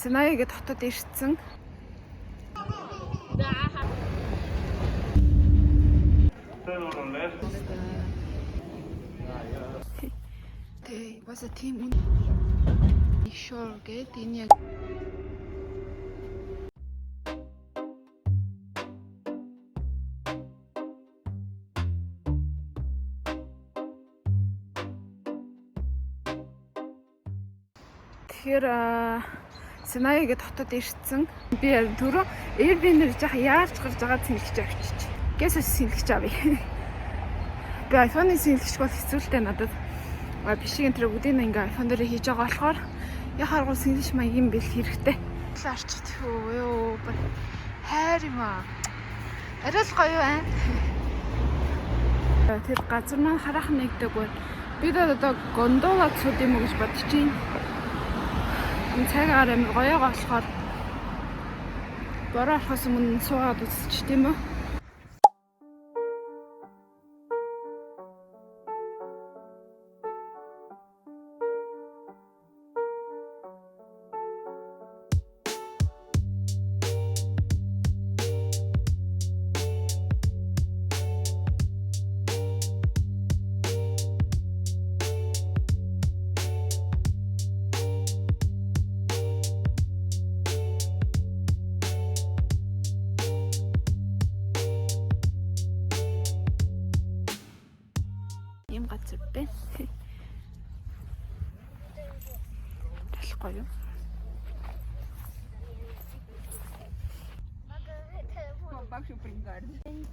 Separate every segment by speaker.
Speaker 1: Синаягийн дотоод ирсэн. Тэ бас тийм шор гээд энэ яг тэгэхээр Синаягийн дотоод ирсэн. Би түрүү Airbnb-ээр жах яарч гарч байгаа сэлгэж авчиж. Гэсээс сэлгэж авъя. Би iPhone-ийн сэлгэж бол хэцүүлтэй надад. Бишгийн тэр бүгдийг ингээ iPhone дээр хийж байгаа болохоор яхааргүй сэлгэж маягийн бэл хэрэгтэй. Арчт ёо хайр юм аа. Арай л гоё байна. Тэр газар маань хараахан нэгдэг байна. Би одоо гондолад сууд юм уу гэж бодож байна. Энэ цагаар амар гоё болохоор бороо орохоос өмнө суугаад үзчих тийм үү? Ийм газар байна. Талахгүй юу? Баг шупринг гарден.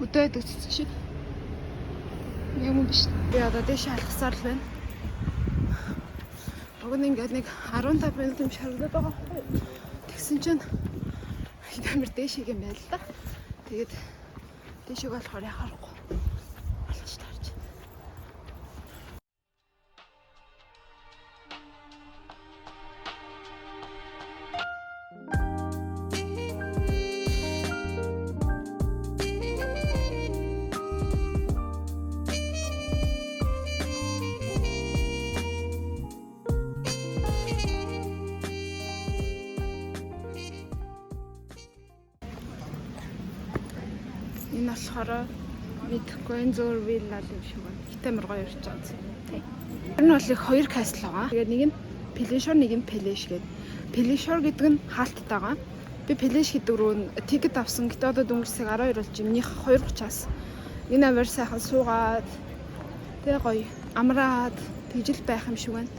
Speaker 1: Хөдөөд үзчих. Юм биш. Би одоо дэш алхасаар л байна. Уг нь ингээд нэг 15 минут юм шаргалаад байгаа. Тэгсэн чинь амар дэшиг юм байл л да. Тэгээд дэшиг болохоор яхахгүй. Алхаж таарч. Энэ болохоор мэдхгүй энэ зөөр вилла юм шиг байна. Хит амар гоё ирж байгаа зү. Тий. Тэр нь бол их хоёр касл байгаа. Тэгээд нэг нь Pleasure, нэг нь Palace гэдэг. Pleasure гэдэг нь хаалттай байгаа. Би Palace гэдэг рүү тикет авсан. Гэтэ одоо дөнгөрсөг 12 болж минийх 2:30-аас. Энэ аваар сайхан суугаад тэг гоё амраад тэгжил байх юм шиг байна.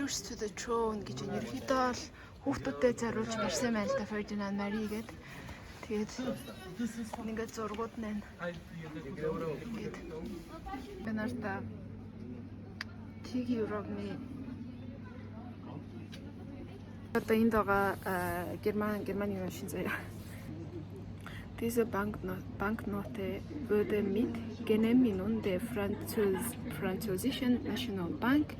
Speaker 1: Cheers to the throne гэж ерөөхдөө л хүүхдүүдэд зориулж барьсан байл та Ferdinand Marie гээд. Тэгээд ингээд зургууд нэ. Тэгээд бэнарта Тиг Европны одоо энд байгаа Германы юу шин заяа. Diese Banknote wurde mit Genehmigung der französischen Nationalbank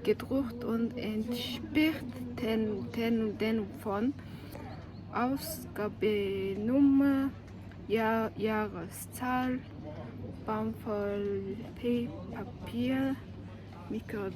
Speaker 1: gedruckt und entspricht den von Ausgabenummer, Jahreszahl, Baumwoll, Papier, Mikro,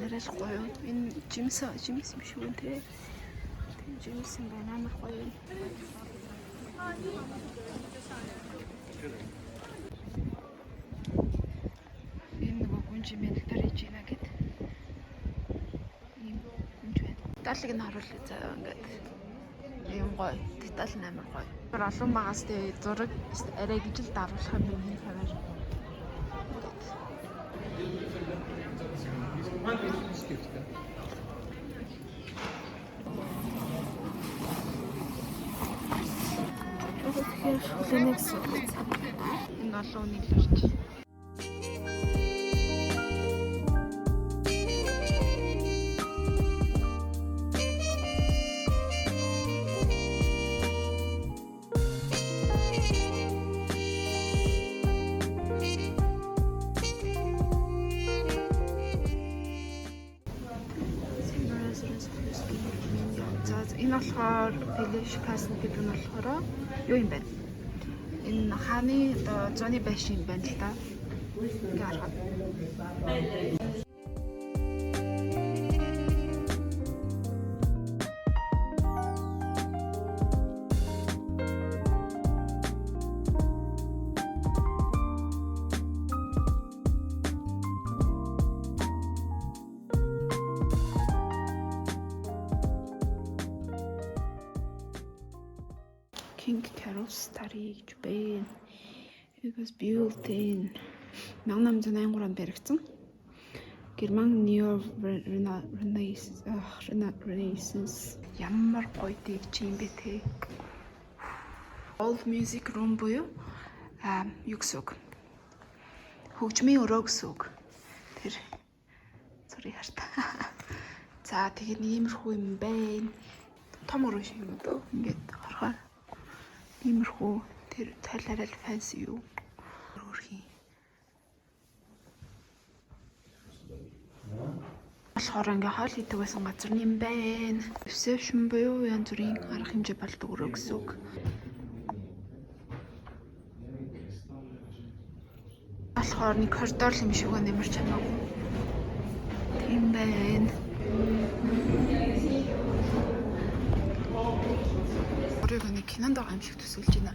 Speaker 1: нэрэл гоё. Энэ жимс юм шүү нэ. Жимс юм байна амар гоё. Энэ нөгөө гүнж мэлтэр хийж байна гэд. Ийм гүнж байна. Деталыг нь харуул заа ингээд. Ийм гоё. Детал нь амар гоё. Олон багаас тэ зураг арай гэж л даруулах юм байна хавар. Тэгэхээр Linux энэ олон нийлэрч. Энэ болохоор Felish Castle гэдэг нь болохоор юу юм бэ? Энэ хааны одоо зуны байшин юм байна л да. Ингээ харахад. King Carol's Story гэж байна. It was built in 1883 онд баригдсан. Герман Neo Renaissance ямар гоё гэж юм бэ те. Old music room буюу юу гэсэн үг? Хөгжмийн өрөө гэсэн үг. Тэр sorry харта. За тэгээд иймэрхүү юм байна. Том өрөө шиг юм дөө. Ингээд харахаар иймэрхүү тэр талаараа фэнси юу өөрхийн болохоор ингээ хоол хийдэг байсан газар юм байна. Reception буюу янз бүрийн арга хэмжээ болдог өрөө гэсэн үг. Болохоор нэг коридор юм шиг нэмэрч хамаагүй. Тийм байна. Нэг кинонд байгаа юм шиг төсөөлж байна.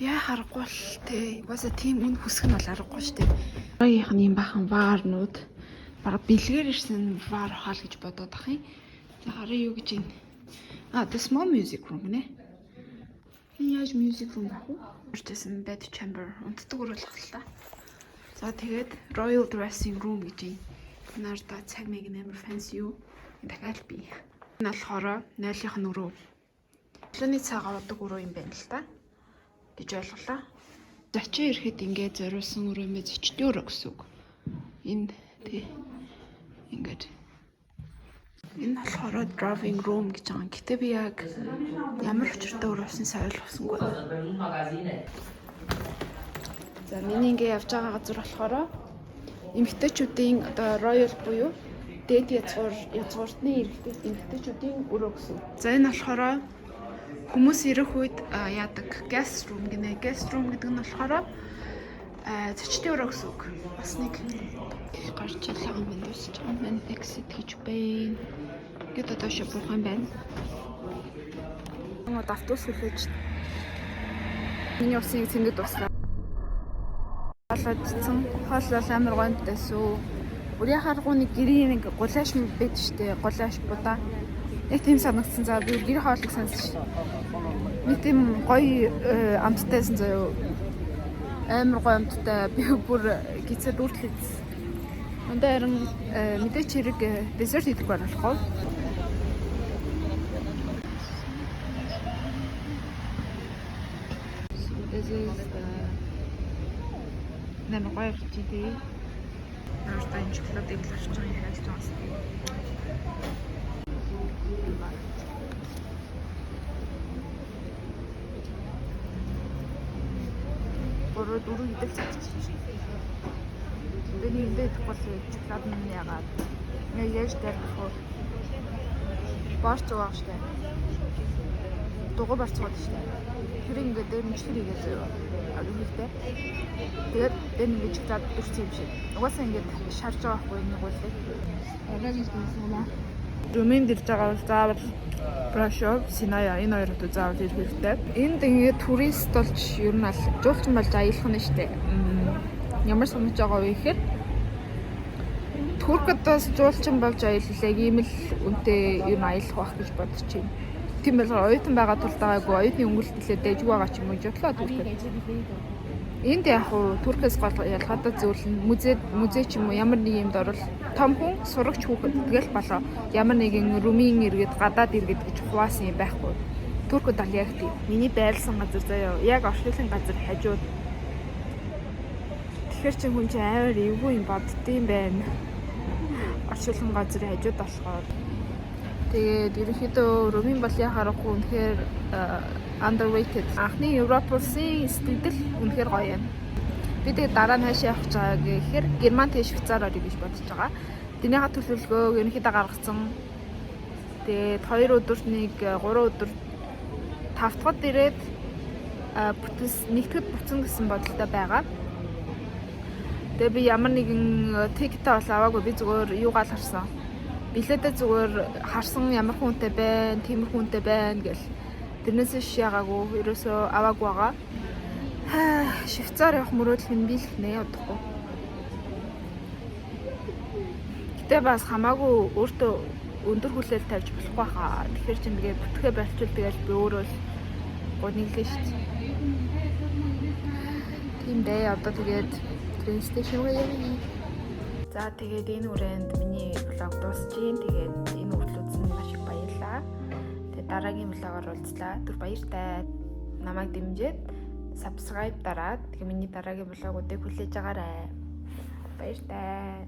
Speaker 1: Яа харахгүй л те. Угаасаа тийм үн хүсэх нь бол аргагүй шүү дээ. Багийнх нь юм бахан ваарнууд баг бэлгээр ирсэн ваар хаал гэж бодоод ах юм. За хараа юу гэж юм. The small music room нэ. Энэ яаж music room байх вэ? Өөртөөсөн bed chamber унтдаг өрөөлөх л та. За тэгээд Royal Dressing Room гэж юм. Нарда цаг мэг нэмэр фэнси юу. Дахиад би. Энэ болохоор нойлынх нь өрөө. Өглөөний цагаан удаг өрөө юм байна л та. Гэж ойлголоо. Зочин ирэхэд ингээд зориулсан өрөө мэ зочдын өрөө гэсэн үг. Энэ тий. Ингээд. Энэ болохоор driving room гэж байгаа. Гэтэ би яг ямар учиртай өрөөсөн сайн ойлгосонгүй. За миний ингээ явж байгаа газар болохоор эмэгтэйчүүдийн одоо royal буюу дээд язгууртны эмэгтэйчүүдийн өрөө гэсэн. За энэ болохоор хүмүүс ирэх үед яадаг guest room гинэ. Guest room гэдэг нь болохоор зочдын өрөө гэсэн үг. Бас нэг гарч ялаа юм байна дуусч байгаа юм байна. Exit гэж байна. Гэт одоо шибрах юм байна. Мод автобус хүлээж. Миний усын цэнгэд дуслаа. Халаадсан. Хоол амар гонтойсоо. Үрийн харгуу нэг гэрийн нэг гулааш байд штэ. Гулааш будаа. Яг тийм санагдсан. За би гэр хоолыг сонсч. Нэг тийм гоё амттайсан заяа. Амар гоё амттай. Би бүр гизээ дүүртлээ. Өндөө харин мэдээч хэрэг десерт идэх болохгүй. This is the намайг хичээдээ. Нааштай шоколадыг лавч байгаа хайж байгаа. Бороо дөрөв идэх цагч. Тэний идэх бол шоколад нь ягаад. Нэг яаж дэрхөө. Баарч байгаа штэ. Дугуй барцгаад штэ. Тэр ингээд дээр нь чихэр игээ зөө. Агуултай. Тэгээд энэ ингээд чад дурсан юм шиг. Угаасаа ингээд шарж байгаа байхгүй нэг үлээ. Арай нэг юм. Румын дэрж байгаа бол заавал Брашов, Синая энэ хоёр хотод заавал ирэх хэрэгтэй. Энд ингээд турист болж ер нь аль жуулчин болж аялах нь штэ. Ямар санаж байгаа вэ гэхээр Туркадаас жуулчин болж аяллаа ийм л үнтэй ер нь аялах байх гэж бодож байна. Тийм бол оюутан байгаа тул дагаагүй оюутны өнгөлөлтөд дэжиг байгаа ч юм уу жотлоо Туркад. Энд яг уу Туркээс гол ялгаатай зүйл нь музей ч юм уу ямар нэг юмд орвол том хүн сурагч хүүхэд тэгэл болоо ямар нэгэн румын иргэд гадаад иргэд гэж хуваасан юм байхгүй. Туркууд ал яг тийм. Миний байрласан газар заяа яг орчлын газар хажууд. Тэгэхээр чи хүн чи амар эвгүй юм боддtiin байна. Орчлын газрын хажууд болохоор тэгээд ерөнхийдөө румын бол яхаарахгүй үнэхээр underrated. Анхны Европ улсын стилдэл үнэхээр гоё юм. Би тэгээд дараа нь хаашаа явах гэж байгаа гэхээр Герман тэ Швейцар орё гэж бодож байгаа. Дэнийхээ төлөвлөгөөг ерөнхийдөө гаргасан. Тэгээд 2 өдөрт нэг 3 өдөр 5 дахад ирээд нэгтгэд буцсан гэсэн бодолтой байгаа. Тэгээд би ямар нэгэн тикет бол аваагүй, би зүгээр юугаал харсан. Билетээ зүгээр харсан ямар хүнтэй байна, тиймэр хүнтэй байна гэл. Тэрнээс шиягаагүй, ерөөсөө аваагүй байгаа. Швейцар явах мөрөөдөл минь би л нэ удахгүй. Гэтэ бас хамаагүй өөртөө өндөр хүлээл тавьж болохгүй хаа. Тэгэхээр чинь тэгээ бүтгэ барьчул тэгэл би өөрөө л гонёглээ шүү дээ. Тийм дээ, одоо тэгээд train station руу явъя. За тэгээд энэ үрээнд миний влог дуусчихин. Тэгээд энэ хүртэл үзсэн маш их баярлалаа. Тэгээд дараагийн влогоор уулзлаа. Түр баяртай. Намайг дэмжиж subscribe дараад тэгээд миний дараагийн влогуудыг хүлээж агаарай. Баяртай.